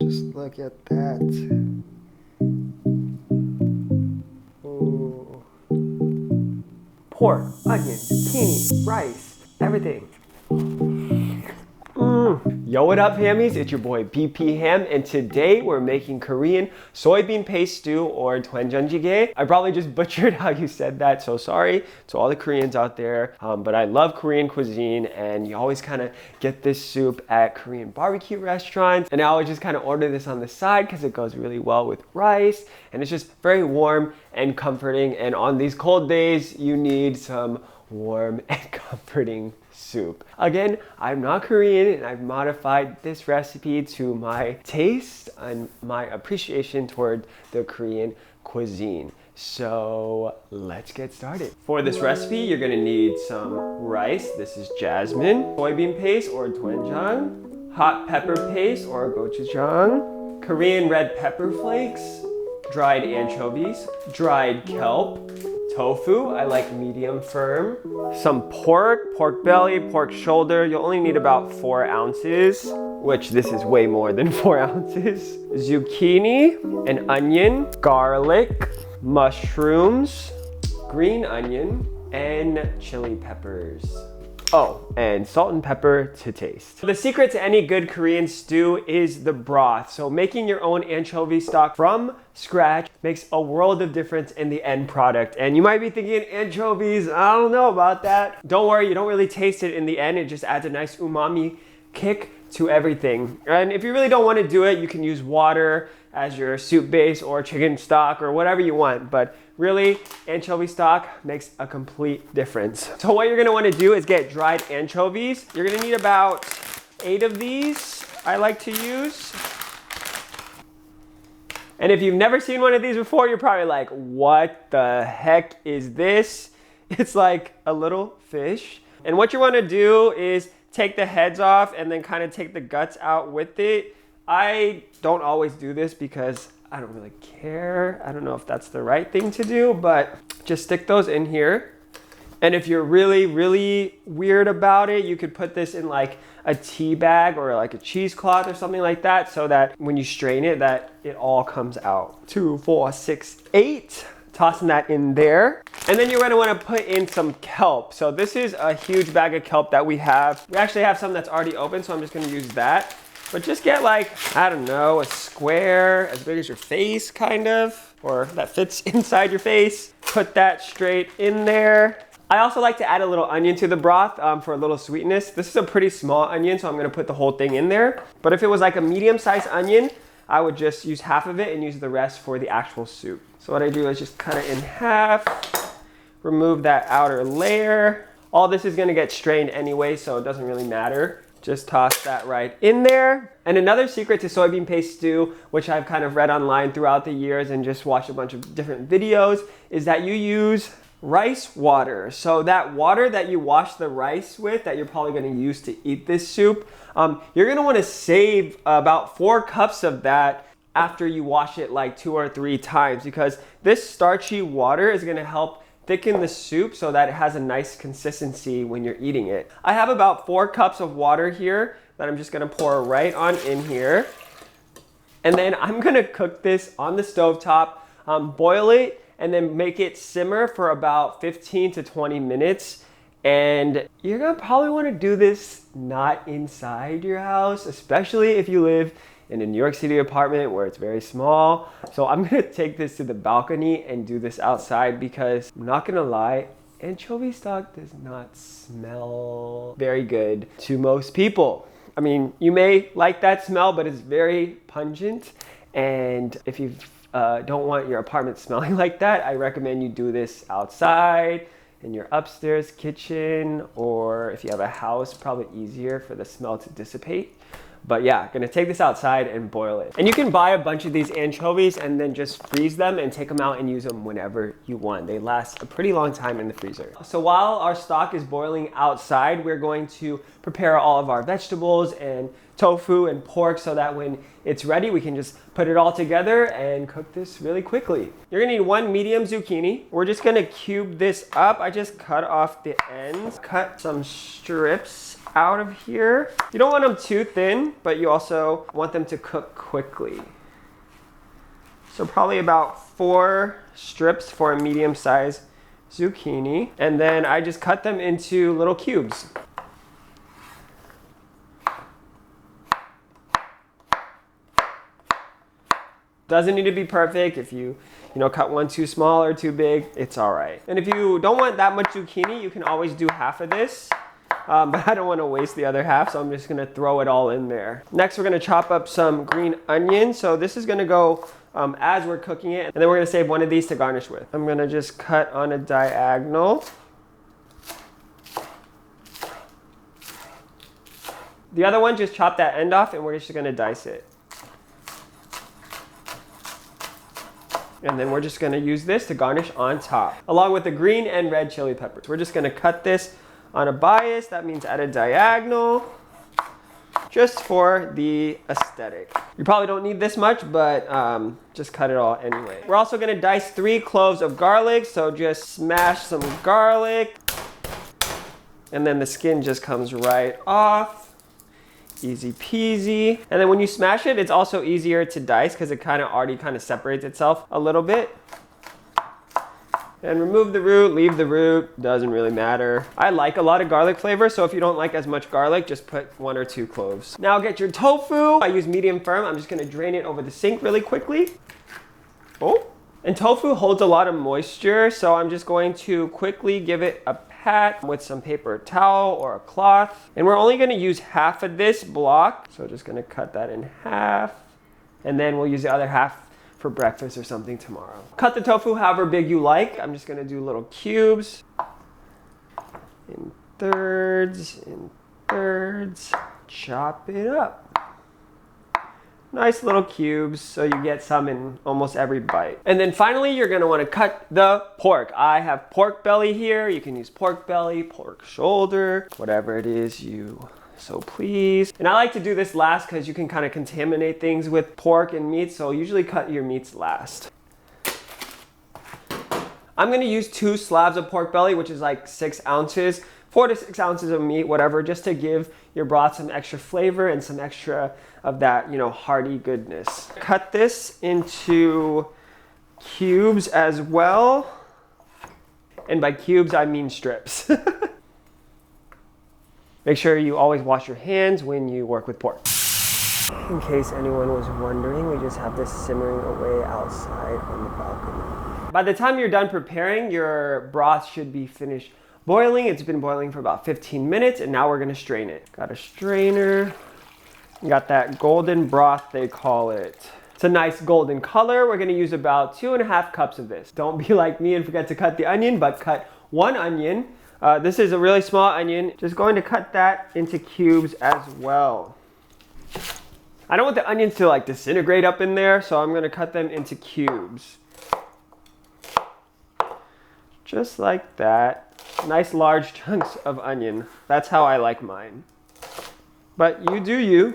Just look at that. Ooh. Pork, onion, zucchini, rice, everything. Yo, what up, hammies? It's your boy BP Ham, and today we're making Korean soybean paste stew, or Doenjang-Jjigae. I probably just butchered how you said that, so sorry to all the Koreans out there. But I love Korean cuisine, and you always kind of get this soup at Korean barbecue restaurants. And I always just kind of order this on the side because it goes really well with rice, and it's just very warm and comforting. And on these cold days, you need some warm and comforting soup. Again, I'm not Korean, and I've modified this recipe to my taste and my appreciation toward the Korean cuisine. So let's get started. For this recipe, you're gonna need some rice. This is jasmine, soybean paste or doenjang, hot pepper paste or gochuchang, Korean red pepper flakes, dried anchovies, dried kelp, tofu, I like medium firm, some pork, pork belly, pork shoulder. You'll only need about 4 ounces, which this is way more than 4 ounces. Zucchini, an onion, garlic, mushrooms, green onion, and chili peppers. Oh, and salt and pepper to taste. The secret to any good Korean stew is the broth. So making your own anchovy stock from scratch makes a world of difference in the end product. And you might be thinking, anchovies, I don't know about that. Don't worry, you don't really taste it in the end. It just adds a nice umami kick to everything. And if you really don't want to do it, you can use water as your soup base or chicken stock or whatever you want. But really, anchovy stock makes a complete difference. So what you're gonna wanna do is get dried anchovies. You're gonna need about 8 of these, I like to use. And if you've never seen one of these before, you're probably like, what the heck is this? It's like a little fish. And what you wanna do is take the heads off and then kind of take the guts out with it. I don't always do this because I don't really care. I don't know if that's the right thing to do, but just stick those in here. And if you're really, really weird about it, you could put this in like a tea bag or like a cheesecloth or something like that, so that when you strain it, that it all comes out. 2, 4, 6, 8. Tossing that in there. And then you're gonna wanna put in some kelp. So this is a huge bag of kelp that we have. We actually have some that's already open, so I'm just gonna use that. But just get like, I don't know, a square as big as your face, kind of, or that fits inside your face. Put that straight in there. I also like to add a little onion to the broth for a little sweetness. This is a pretty small onion, so I'm gonna put the whole thing in there. But if it was like a medium-sized onion, I would just use half of it and use the rest for the actual soup. So what I do is just cut it in half, remove that outer layer. All this is gonna get strained anyway, so it doesn't really matter. Just toss that right in there. And another secret to soybean paste stew, which I've kind of read online throughout the years and just watched a bunch of different videos, is that you use rice water. So that water that you wash the rice with, that you're probably gonna use to eat this soup, you're gonna wanna save about 4 cups of that after you wash it like 2 or 3 times, because this starchy water is gonna help thicken the soup so that it has a nice consistency when you're eating it. I have about 4 cups of water here that I'm just gonna pour right on in here. And then I'm gonna cook this on the stovetop, boil it, and then make it simmer for about 15 to 20 minutes. And you're gonna probably wanna do this not inside your house, especially if you live in a New York City apartment where it's very small. So I'm gonna take this to the balcony and do this outside, because I'm not gonna lie, anchovy stock does not smell very good to most people. I mean, you may like that smell, but it's very pungent. And if you don't want your apartment smelling like that, I recommend you do this outside in your upstairs kitchen, or if you have a house, probably easier for the smell to dissipate. But yeah, gonna take this outside and boil it. And you can buy a bunch of these anchovies and then just freeze them and take them out and use them whenever you want. They last a pretty long time in the freezer. So while our stock is boiling outside, we're going to prepare all of our vegetables and tofu and pork, so that when it's ready, we can just put it all together and cook this really quickly. You're gonna need 1 medium zucchini. We're just gonna cube this up. I just cut off the ends, cut some strips out of here. You don't want them too thin, but you also want them to cook quickly. So probably about 4 strips for a medium-sized zucchini. And then I just cut them into little cubes. Doesn't need to be perfect. If you cut one too small or too big, it's all right. And if you don't want that much zucchini, you can always do half of this. But I don't want to waste the other half, so I'm just gonna throw it all in there. Next, we're gonna chop up some green onion. So this is gonna go as we're cooking it, and then we're gonna save one of these to garnish with. I'm gonna just cut on a diagonal. The other one, just chop that end off, and we're just gonna dice it. And then we're just gonna use this to garnish on top, along with the green and red chili peppers. We're just gonna cut this on a bias, that means at a diagonal, just for the aesthetic. You probably don't need this much, but just cut it all anyway. We're also gonna dice 3 cloves of garlic, so just smash some garlic, and then the skin just comes right off. Easy peasy. And then when you smash it, it's also easier to dice because it already separates itself a little bit. And remove the root, leave the root, doesn't really matter. I like a lot of garlic flavor, so if you don't like as much garlic, just put 1 or 2 cloves. Now get your tofu. I use medium firm. I'm just gonna drain it over the sink really quickly. Oh, and tofu holds a lot of moisture, so I'm just going to quickly give it a pat with some paper towel or a cloth. And we're only gonna use half of this block. So just gonna cut that in half. And then we'll use the other half for breakfast or something tomorrow. Cut the tofu however big you like. I'm just gonna do little cubes. In thirds, chop it up. Nice little cubes, so you get some in almost every bite. And then finally, you're gonna wanna cut the pork. I have pork belly here. You can use pork belly, pork shoulder, whatever it is you so please. And I like to do this last because you can contaminate things with pork and meat, so usually cut your meats last. I'm gonna use 2 slabs of pork belly, which is like 6 ounces, 4 to 6 ounces of meat, whatever, just to give your broth some extra flavor and some extra of that, hearty goodness. Cut this into cubes as well. And by cubes, I mean strips. Make sure you always wash your hands when you work with pork. In case anyone was wondering, we just have this simmering away outside on the balcony. By the time you're done preparing, your broth should be finished boiling. It's been boiling for about 15 minutes, and now we're gonna strain it. Got a strainer. Got that golden broth, they call it. It's a nice golden color. We're gonna use about 2.5 cups of this. Don't be like me and forget to cut the onion, but cut 1 onion. This is a really small onion. Just going to cut that into cubes as well. I don't want the onions to disintegrate up in there, so I'm gonna cut them into cubes. Just like that. Nice large chunks of onion. That's how I like mine. But you do you.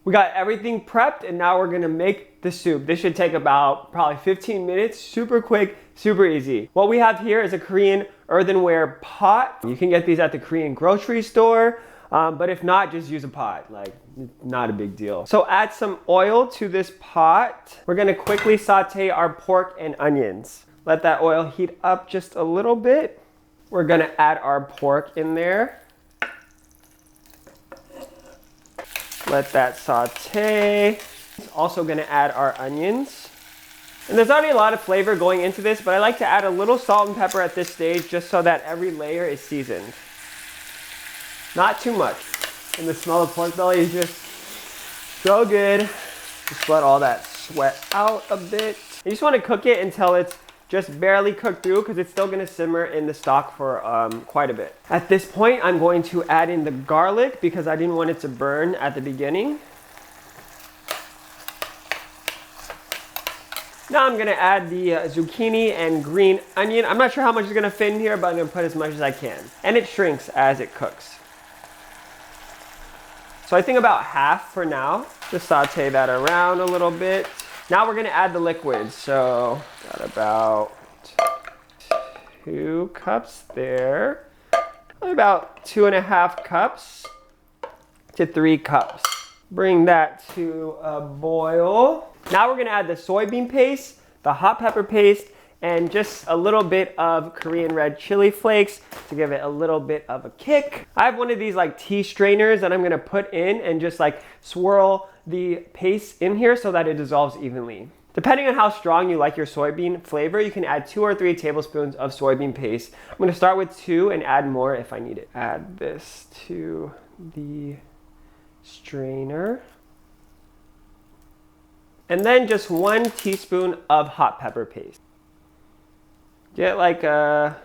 We got everything prepped, and now we're gonna make the soup. This should take about probably 15 minutes, super quick, super easy. What we have here is a Korean earthenware pot. You can get these at the Korean grocery store, but if not, just use a pot, not a big deal. So add some oil to this pot. We're gonna quickly saute our pork and onions. Let that oil heat up just a little bit. We're gonna add our pork in there. Let that saute. Also gonna add our onions. And there's already a lot of flavor going into this, but I like to add a little salt and pepper at this stage just so that every layer is seasoned. Not too much. And the smell of pork belly is just so good. Just let all that sweat out a bit. You just wanna cook it until it's just barely cooked through, because it's still gonna simmer in the stock for quite a bit. At this point, I'm going to add in the garlic because I didn't want it to burn at the beginning. Now I'm gonna add the zucchini and green onion. I'm not sure how much is gonna fit in here, but I'm gonna put as much as I can. And it shrinks as it cooks. So I think about half for now. Just saute that around a little bit. Now we're gonna add the liquids. So got about 2 cups there about 2.5 cups to 3 cups. Bring that to a boil. Now we're gonna add the soybean paste, the hot pepper paste, and just a little bit of Korean red chili flakes to give it a little bit of a kick. I have one of these like tea strainers that I'm gonna put in and just like swirl the paste in here so that it dissolves evenly. Depending on how strong you like your soybean flavor, you can add 2 or 3 tablespoons of soybean paste. I'm gonna start with 2 and add more if I need it. Add this to the strainer. And then just 1 teaspoon of hot pepper paste. Get like a,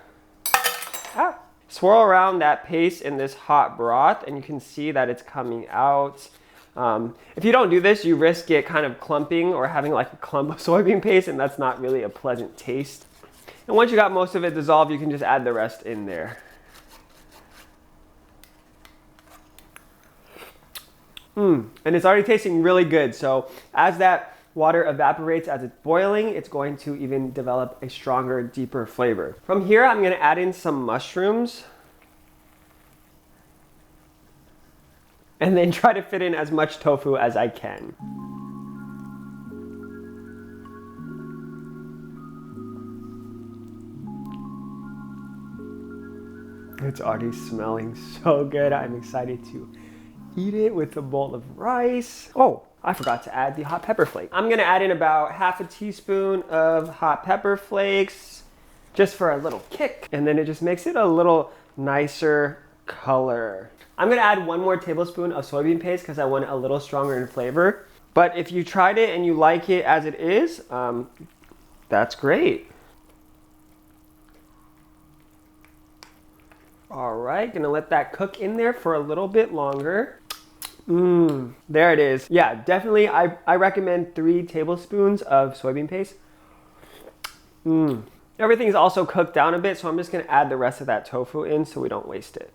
swirl around that paste in this hot broth and you can see that it's coming out. If you don't do this, you risk it kind of clumping or having like a clump of soybean paste, and that's not really a pleasant taste. And once you got most of it dissolved, you can just add the rest in there. And it's already tasting really good. So as that water evaporates, as it's boiling, it's going to even develop a stronger, deeper flavor. From here, I'm gonna add in some mushrooms. And then try to fit in as much tofu as I can. It's already smelling so good. I'm excited to eat it with a bowl of rice. Oh, I forgot to add the hot pepper flake. I'm gonna add in about half a teaspoon of hot pepper flakes just for a little kick. And then it just makes it a little nicer color. I'm gonna add 1 more tablespoon of soybean paste because I want it a little stronger in flavor. But if you tried it and you like it as it is, that's great. All right, gonna let that cook in there for a little bit longer. There it is. Yeah, definitely, I recommend 3 tablespoons of soybean paste. Everything's also cooked down a bit, so I'm just gonna add the rest of that tofu in so we don't waste it.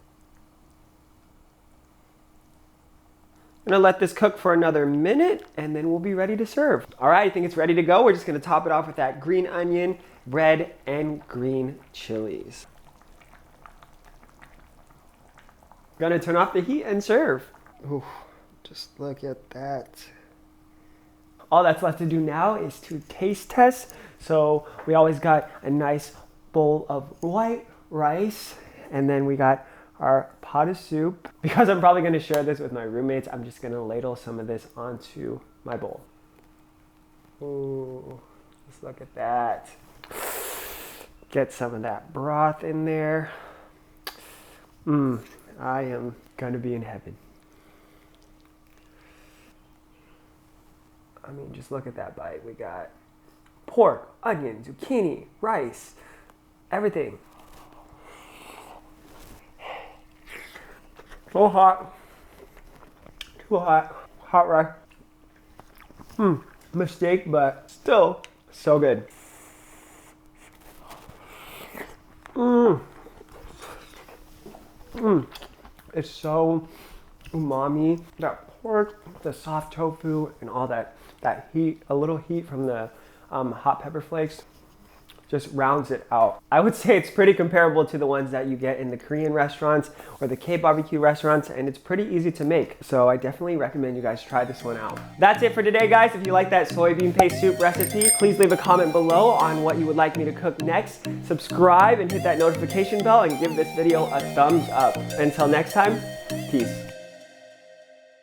I'm gonna let this cook for another minute and then we'll be ready to serve. All right, I think it's ready to go. We're just gonna top it off with that green onion, red and green chilies. Gonna turn off the heat and serve. Ooh, just look at that. All that's left to do now is to taste test. So we always got a nice bowl of white rice, and then we got our pot of soup. Because I'm probably gonna share this with my roommates, I'm just gonna ladle some of this onto my bowl. Ooh, just look at that. Get some of that broth in there. I am gonna be in heaven. I mean, just look at that bite. We got pork, onion, zucchini, rice, everything. So hot. Too hot. Hot rice. Mistake, but still so good. It's so umami. That pork, the soft tofu, and all that heat, a little heat from the hot pepper flakes just rounds it out. I would say it's pretty comparable to the ones that you get in the Korean restaurants or the KBBQ restaurants, and it's pretty easy to make. So I definitely recommend you guys try this one out. That's it for today, guys. If you like that soybean paste soup recipe, please leave a comment below on what you would like me to cook next. Subscribe and hit that notification bell and give this video a thumbs up. Until next time, peace.